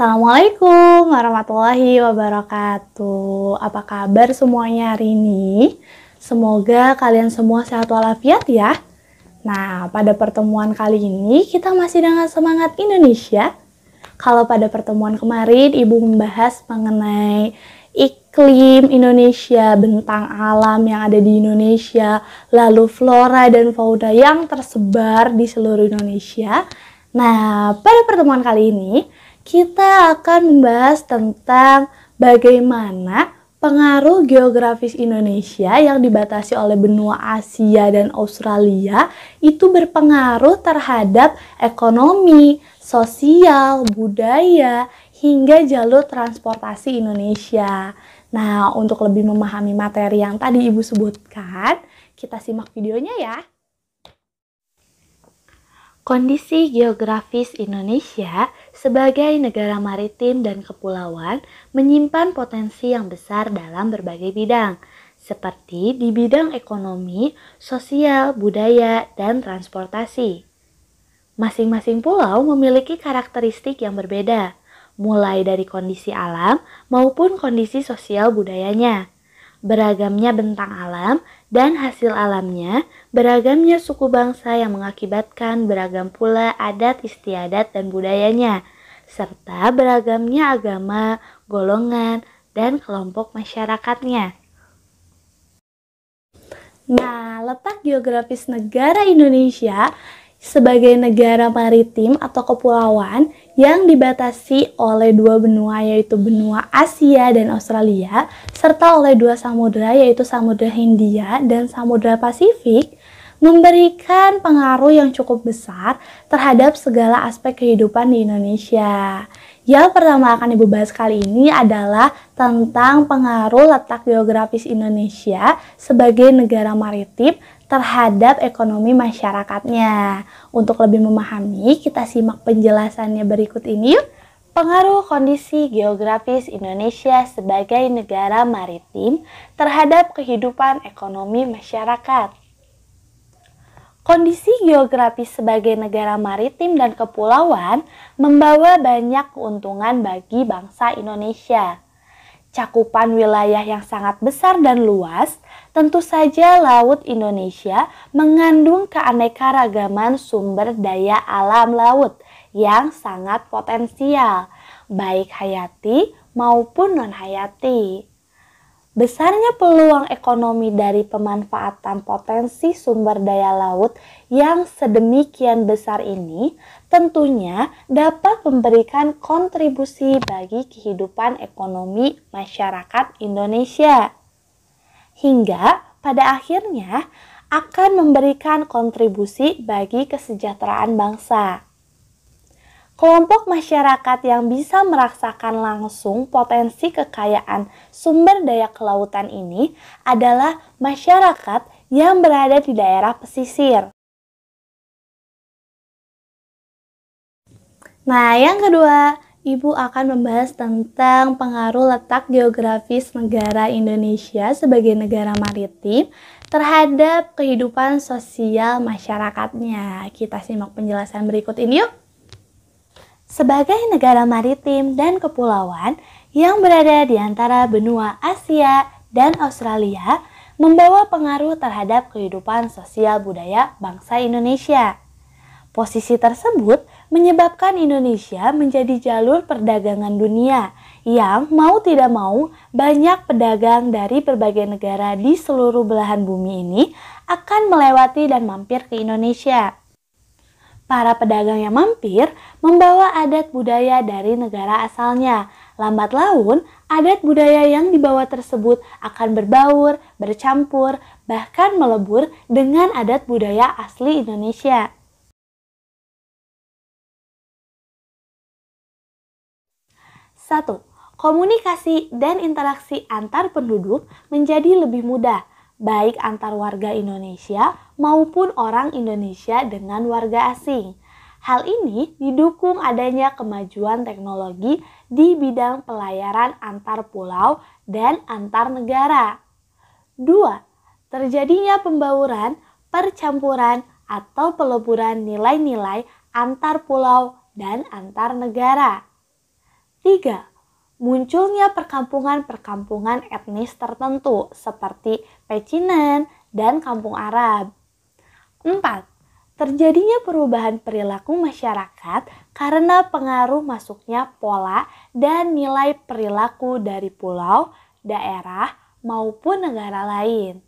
Assalamualaikum warahmatullahi wabarakatuh. Apa kabar semuanya hari ini? Semoga kalian semua sehat walafiat ya. Nah, pada pertemuan kali ini kita masih dengan semangat Indonesia. Kalau pada pertemuan kemarin Ibu membahas mengenai iklim Indonesia, bentang alam yang ada di Indonesia, lalu flora dan fauna yang tersebar di seluruh Indonesia. Nah, pada pertemuan kali ini kita akan membahas tentang bagaimana pengaruh geografis Indonesia yang dibatasi oleh benua Asia dan Australia itu berpengaruh terhadap ekonomi, sosial, budaya, hingga jalur transportasi Indonesia. Nah, untuk lebih memahami materi yang tadi Ibu sebutkan, kita simak videonya ya. Kondisi geografis Indonesia sebagai negara maritim dan kepulauan menyimpan potensi yang besar dalam berbagai bidang, seperti di bidang ekonomi, sosial, budaya, dan transportasi. Masing-masing pulau memiliki karakteristik yang berbeda, mulai dari kondisi alam maupun kondisi sosial budayanya. Beragamnya bentang alam dan hasil alamnya, beragamnya suku bangsa yang mengakibatkan beragam pula adat istiadat dan budayanya, serta beragamnya agama, golongan, dan kelompok masyarakatnya. Nah, letak geografis negara Indonesia sebagai negara maritim atau kepulauan yang dibatasi oleh dua benua yaitu benua Asia dan Australia serta oleh dua samudera yaitu Samudra Hindia dan Samudra Pasifik memberikan pengaruh yang cukup besar terhadap segala aspek kehidupan di Indonesia. Yang pertama akan Ibu bahas kali ini adalah tentang pengaruh letak geografis Indonesia sebagai negara maritim terhadap ekonomi masyarakatnya. Untuk lebih memahami, kita simak penjelasannya berikut ini yuk. Pengaruh kondisi geografis Indonesia sebagai negara maritim terhadap kehidupan ekonomi masyarakat. Kondisi geografis sebagai negara maritim dan kepulauan membawa banyak keuntungan bagi bangsa Indonesia. Cakupan wilayah yang sangat besar dan luas, tentu saja Laut Indonesia mengandung keanekaragaman sumber daya alam laut yang sangat potensial, baik hayati maupun non-hayati. Besarnya peluang ekonomi dari pemanfaatan potensi sumber daya laut yang sedemikian besar ini tentunya dapat memberikan kontribusi bagi kehidupan ekonomi masyarakat Indonesia. Hingga pada akhirnya akan memberikan kontribusi bagi kesejahteraan bangsa. Kelompok masyarakat yang bisa merasakan langsung potensi kekayaan sumber daya kelautan ini adalah masyarakat yang berada di daerah pesisir. Nah, yang kedua, Ibu akan membahas tentang pengaruh letak geografis negara Indonesia sebagai negara maritim terhadap kehidupan sosial masyarakatnya. Kita simak penjelasan berikut ini yuk. Sebagai negara maritim dan kepulauan yang berada di antara benua Asia dan Australia, membawa pengaruh terhadap kehidupan sosial budaya bangsa Indonesia. Posisi tersebut menyebabkan Indonesia menjadi jalur perdagangan dunia yang mau tidak mau banyak pedagang dari berbagai negara di seluruh belahan bumi ini akan melewati dan mampir ke Indonesia. Para pedagang yang mampir membawa adat budaya dari negara asalnya. Lambat laun, adat budaya yang dibawa tersebut akan berbaur, bercampur, bahkan melebur dengan adat budaya asli Indonesia. Satu, komunikasi dan interaksi antar penduduk menjadi lebih mudah, baik antar warga Indonesia maupun orang Indonesia dengan warga asing. Hal ini didukung adanya kemajuan teknologi di bidang pelayaran antar pulau dan antar negara. 2. Terjadinya pembauran, percampuran, atau peleburan nilai-nilai antar pulau dan antar negara. 3. Munculnya perkampungan-perkampungan etnis tertentu seperti Pecinan dan Kampung Arab. 4. Terjadinya perubahan perilaku masyarakat karena pengaruh masuknya pola dan nilai perilaku dari pulau, daerah, maupun negara lain.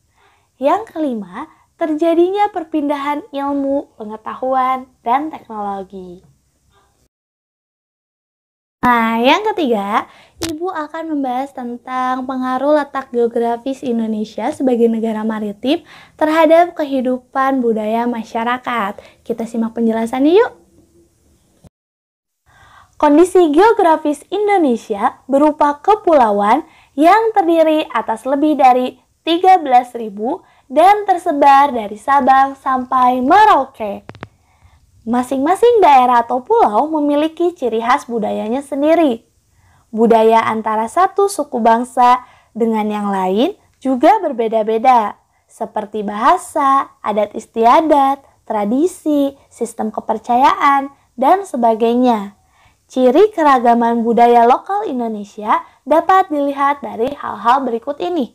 Yang kelima, terjadinya perpindahan ilmu, pengetahuan, dan teknologi. Nah, yang ketiga, Ibu akan membahas tentang pengaruh letak geografis Indonesia sebagai negara maritim terhadap kehidupan budaya masyarakat. Kita simak penjelasannya yuk. Kondisi geografis Indonesia berupa kepulauan yang terdiri atas lebih dari 13.000 dan tersebar dari Sabang sampai Merauke. Masing-masing daerah atau pulau memiliki ciri khas budayanya sendiri. Budaya antara satu suku bangsa dengan yang lain juga berbeda-beda, seperti bahasa, adat istiadat, tradisi, sistem kepercayaan, dan sebagainya. Ciri keragaman budaya lokal Indonesia dapat dilihat dari hal-hal berikut ini.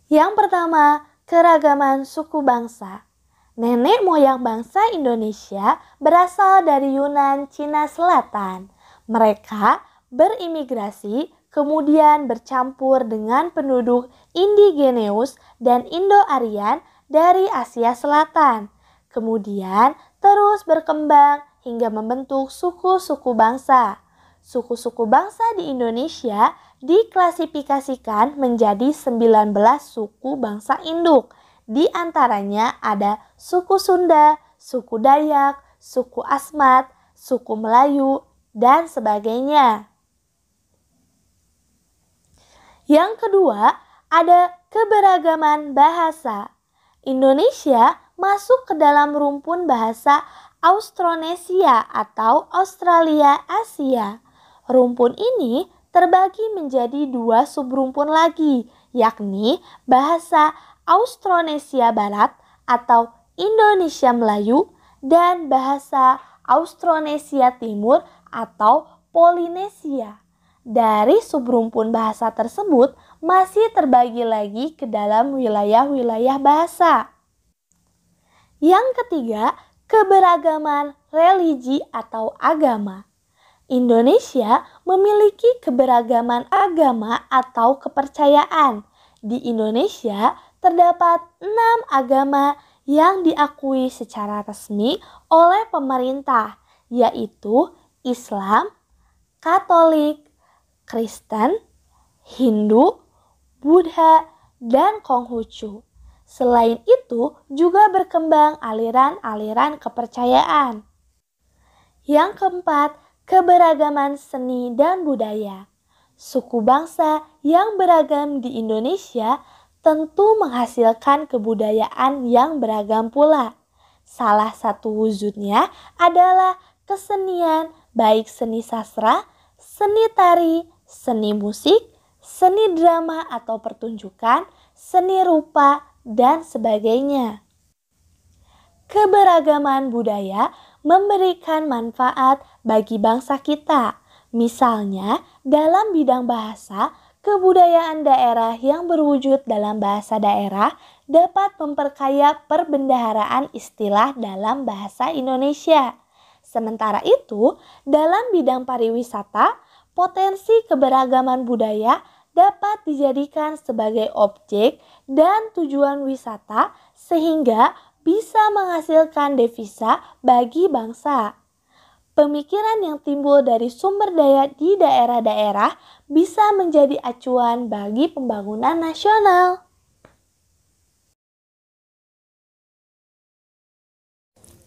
Yang pertama, keragaman suku bangsa. Nenek moyang bangsa Indonesia berasal dari Yunan, Cina Selatan. Mereka berimigrasi kemudian bercampur dengan penduduk indigeneus dan Indo-Aryan dari Asia Selatan. Kemudian terus berkembang hingga membentuk suku-suku bangsa. Suku-suku bangsa di Indonesia diklasifikasikan menjadi 19 suku bangsa induk. Di antaranya ada suku Sunda, suku Dayak, suku Asmat, suku Melayu, dan sebagainya. Yang kedua, ada keberagaman bahasa. Indonesia masuk ke dalam rumpun bahasa Austronesia atau Australia Asia. Rumpun ini terbagi menjadi 2 subrumpun lagi, yakni bahasa Austronesia Barat atau Indonesia Melayu dan bahasa Austronesia Timur atau Polinesia. Dari subrumpun bahasa tersebut masih terbagi lagi ke dalam wilayah-wilayah bahasa. Yang ketiga, keberagaman religi atau agama. Indonesia memiliki keberagaman agama atau kepercayaan. Di Indonesia terdapat 6 agama yang diakui secara resmi oleh pemerintah, yaitu Islam, Katolik, Kristen, Hindu, Buddha, dan Konghucu. Selain itu, juga berkembang aliran-aliran kepercayaan. Yang keempat, keberagaman seni dan budaya. Suku bangsa yang beragam di Indonesia tentu menghasilkan kebudayaan yang beragam pula. Salah satu wujudnya adalah kesenian, baik seni sastra, seni tari, seni musik, seni drama atau pertunjukan, seni rupa, dan sebagainya. Keberagaman budaya memberikan manfaat bagi bangsa kita. Misalnya, dalam bidang bahasa, kebudayaan daerah yang berwujud dalam bahasa daerah dapat memperkaya perbendaharaan istilah dalam bahasa Indonesia. Sementara itu, dalam bidang pariwisata, potensi keberagaman budaya dapat dijadikan sebagai objek dan tujuan wisata sehingga bisa menghasilkan devisa bagi bangsa. Pemikiran yang timbul dari sumber daya di daerah-daerah bisa menjadi acuan bagi pembangunan nasional.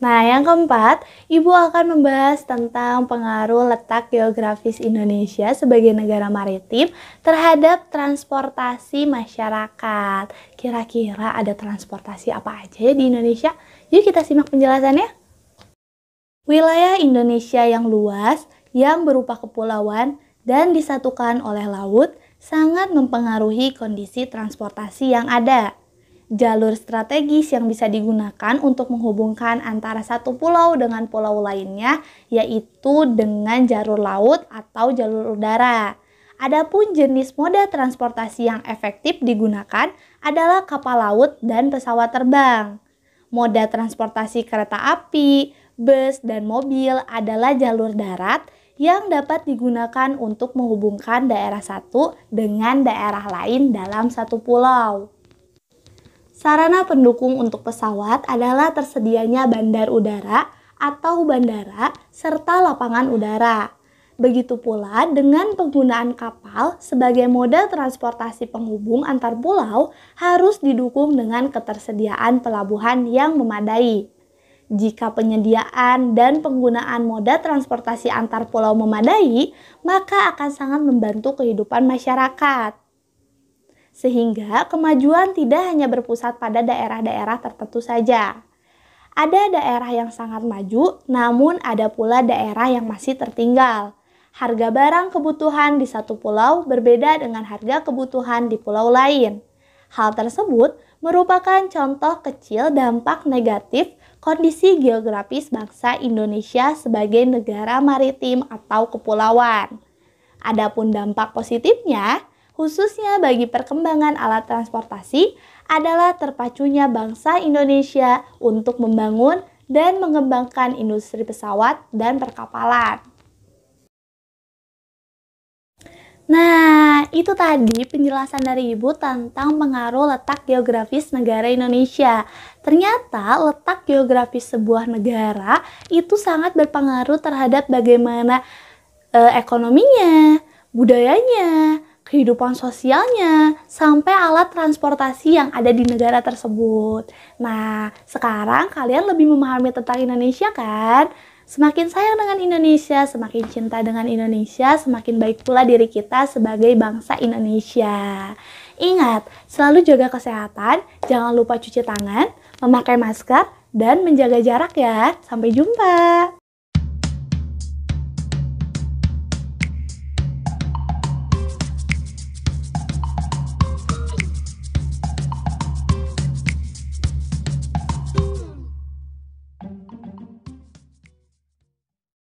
Nah, yang keempat, Ibu akan membahas tentang pengaruh letak geografis Indonesia sebagai negara maritim terhadap transportasi masyarakat. Kira-kira ada transportasi apa aja ya di Indonesia? Yuk kita simak penjelasannya. Wilayah Indonesia yang luas, yang berupa kepulauan dan disatukan oleh laut, sangat mempengaruhi kondisi transportasi yang ada. jalur strategis yang bisa digunakan untuk menghubungkan antara satu pulau dengan pulau lainnya, yaitu dengan jalur laut atau jalur udara. Adapun jenis moda transportasi yang efektif digunakan adalah kapal laut dan pesawat terbang. Moda transportasi kereta api, bus, dan mobil adalah jalur darat yang dapat digunakan untuk menghubungkan daerah satu dengan daerah lain dalam satu pulau. Sarana pendukung untuk pesawat adalah tersedianya bandar udara atau bandara serta lapangan udara. Begitu pula dengan penggunaan kapal sebagai moda transportasi penghubung antar pulau harus didukung dengan ketersediaan pelabuhan yang memadai. Jika penyediaan dan penggunaan moda transportasi antar pulau memadai, maka akan sangat membantu kehidupan masyarakat. Sehingga kemajuan tidak hanya berpusat pada daerah-daerah tertentu saja. Ada daerah yang sangat maju, namun ada pula daerah yang masih tertinggal. Harga barang kebutuhan di satu pulau berbeda dengan harga kebutuhan di pulau lain. Hal tersebut merupakan contoh kecil dampak negatif kondisi geografis bangsa Indonesia sebagai negara maritim atau kepulauan. Adapun dampak positifnya, khususnya bagi perkembangan alat transportasi, adalah terpacunya bangsa Indonesia untuk membangun dan mengembangkan industri pesawat dan perkapalan. Nah, itu tadi penjelasan dari Ibu tentang pengaruh letak geografis negara Indonesia. Ternyata letak geografis sebuah negara itu sangat berpengaruh terhadap bagaimana ekonominya, budayanya, kehidupan sosialnya, sampai alat transportasi yang ada di negara tersebut. Nah, sekarang kalian lebih memahami tentang Indonesia kan? Semakin sayang dengan Indonesia, semakin cinta dengan Indonesia, semakin baik pula diri kita sebagai bangsa Indonesia. Ingat, selalu jaga kesehatan, jangan lupa cuci tangan, memakai masker, dan menjaga jarak ya. Sampai jumpa.